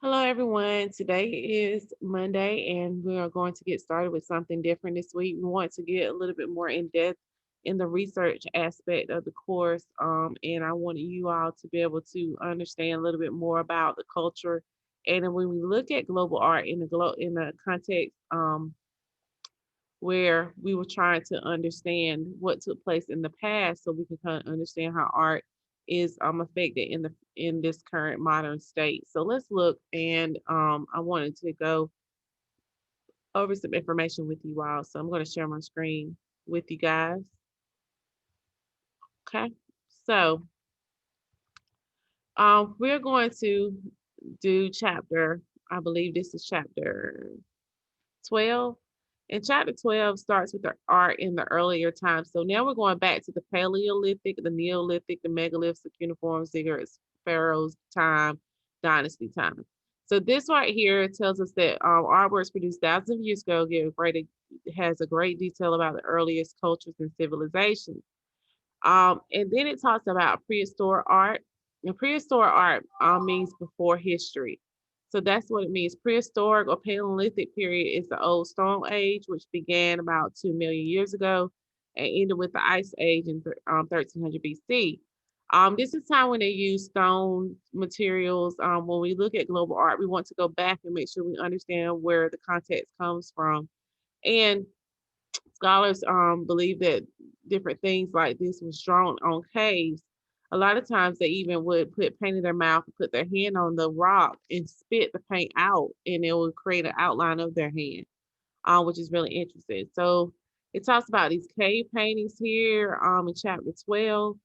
Hello, everyone. Today is Monday, and we are going to get started with something different this week. We want to get a little bit more in depth in the research aspect of the course, and I want you all to be able to understand a little bit more about the culture. And then when we look at global art in the context where we were trying to understand what took place in the past, so we can kind of understand how art is affected in this current modern state. So let's look, and I wanted to go over some information with you all. So I'm going to share my screen with you guys. Okay. So we're going to do chapter, I believe this is chapter 12. And chapter 12 starts with the art in the earlier times. So now we're going back to the Paleolithic, the Neolithic, the megaliths, the cuneiform, ziggurats, pharaohs time, dynasty time. So this right here tells us that artworks produced thousands of years ago has a great detail about the earliest cultures and civilizations. And then it talks about prehistoric art. And prehistoric art means before history. So that's what it means. Prehistoric or Paleolithic period is the Old Stone Age, which began about 2 million years ago and ended with the Ice Age in 1300 BC. This is time when they use stone materials. When we look at global art, we want to go back and make sure we understand where the context comes from. And scholars believe that different things like this was drawn on caves. A lot of times they even would put paint in their mouth and put their hand on the rock and spit the paint out, and it would create an outline of their hand, which is really interesting. So it talks about these cave paintings here in chapter 12.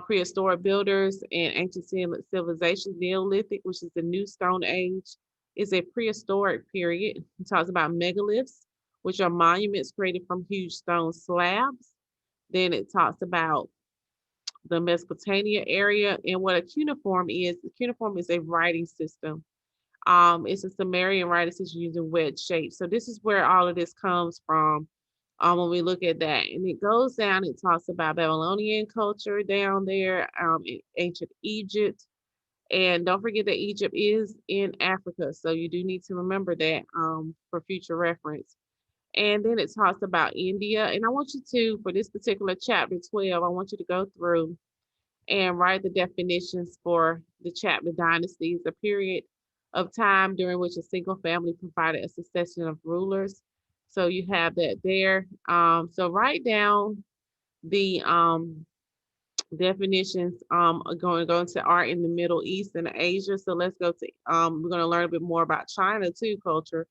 Prehistoric builders and ancient civilizations. Neolithic, which is the new Stone Age, is a prehistoric period. It talks about megaliths, which are monuments created from huge stone slabs. Then it talks about the Mesopotamia area and what a cuneiform is. The cuneiform is a writing system. It's a Sumerian writing system using wedge shapes. So this is where all of this comes from. When we look at that, and it goes down, it talks about Babylonian culture down there, ancient Egypt, and don't forget that Egypt is in Africa, so you do need to remember that for future reference. And then it talks about India, and I want you to, for this particular chapter 12, I want you to go through and write the definitions for the chapter dynasties, a period of time during which a single family provided a succession of rulers. So you have that there. So write down the definitions. Are going to go into art in the Middle East and Asia. So let's go to we're going to learn a bit more about China too, culture.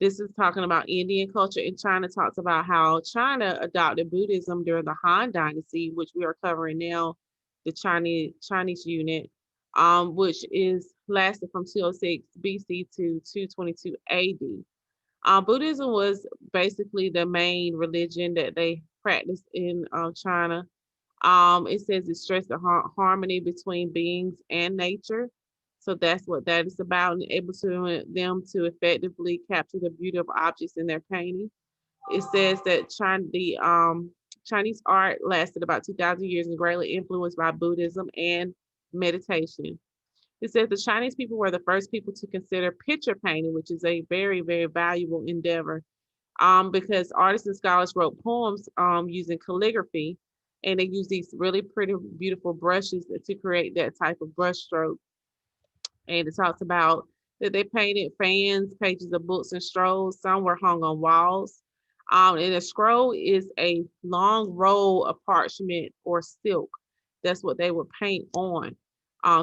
This is talking about Indian culture, and China talks about how China adopted Buddhism during the Han Dynasty, which we are covering now, the Chinese unit, which is lasted from 206 BC to 222 AD. Buddhism was basically the main religion that they practiced in China. It says it stressed the harmony between beings and nature. So that's what that is about, and able to them to effectively capture the beauty of objects in their painting. It says that Chinese art lasted about 2,000 years and greatly influenced by Buddhism and meditation. It says the Chinese people were the first people to consider picture painting, which is a very, very valuable endeavor, because artists and scholars wrote poems using calligraphy, and they use these really pretty, beautiful brushes to create that type of brush stroke. And it talks about that they painted fans, pages of books, and scrolls. Some were hung on walls. And a scroll is a long roll of parchment or silk. That's what they would paint on.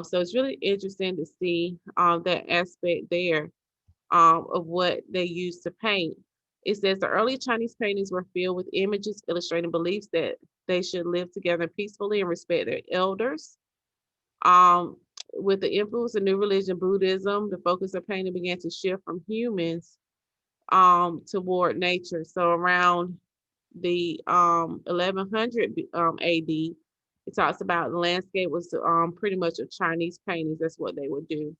So it's really interesting to see that aspect there of what they used to paint. It says the early Chinese paintings were filled with images illustrating beliefs that they should live together peacefully and respect their elders. Um, with the influence of new religion, Buddhism, the focus of painting began to shift from humans toward nature. So around the 1100 AD, it talks about the landscape was pretty much of Chinese paintings. That's what they would do.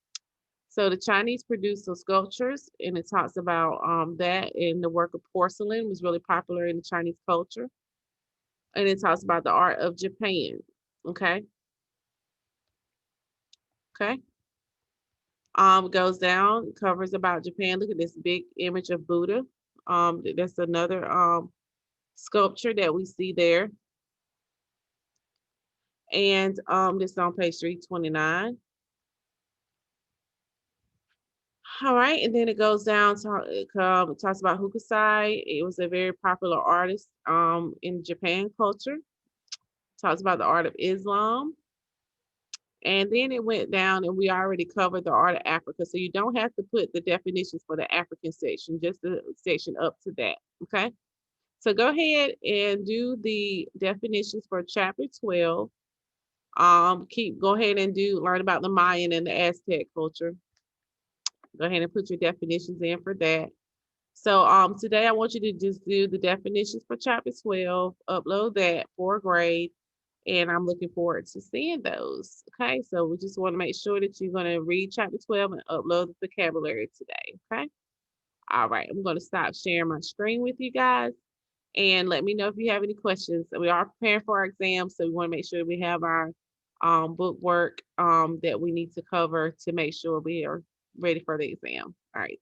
So the Chinese produced some sculptures, and it talks about that. And the work of porcelain was really popular in the Chinese culture. And it talks about the art of Japan. Okay. Okay. Goes down, covers about Japan. Look at this big image of Buddha. That's another sculpture that we see there. And this is on page 329. All right, and then it goes down to it talks about Hokusai. It was a very popular artist in Japan culture. Talks about the art of Islam. And then it went down, and we already covered the art of Africa. So you don't have to put the definitions for the African section, just the section up to that. Okay. So go ahead and do the definitions for chapter 12. Go ahead and learn about the Mayan and the Aztec culture. Go ahead and put your definitions in for that. So today I want you to just do the definitions for chapter 12, upload that for grade, and I'm looking forward to seeing those. Okay, so we just want to make sure that you're going to read chapter 12 and upload the vocabulary today. Okay, all right, I'm going to stop sharing my screen with you guys, and let me know if you have any questions. We are preparing for our exams, so we want to make sure we have our book work that we need to cover to make sure we are ready for the exam. All right.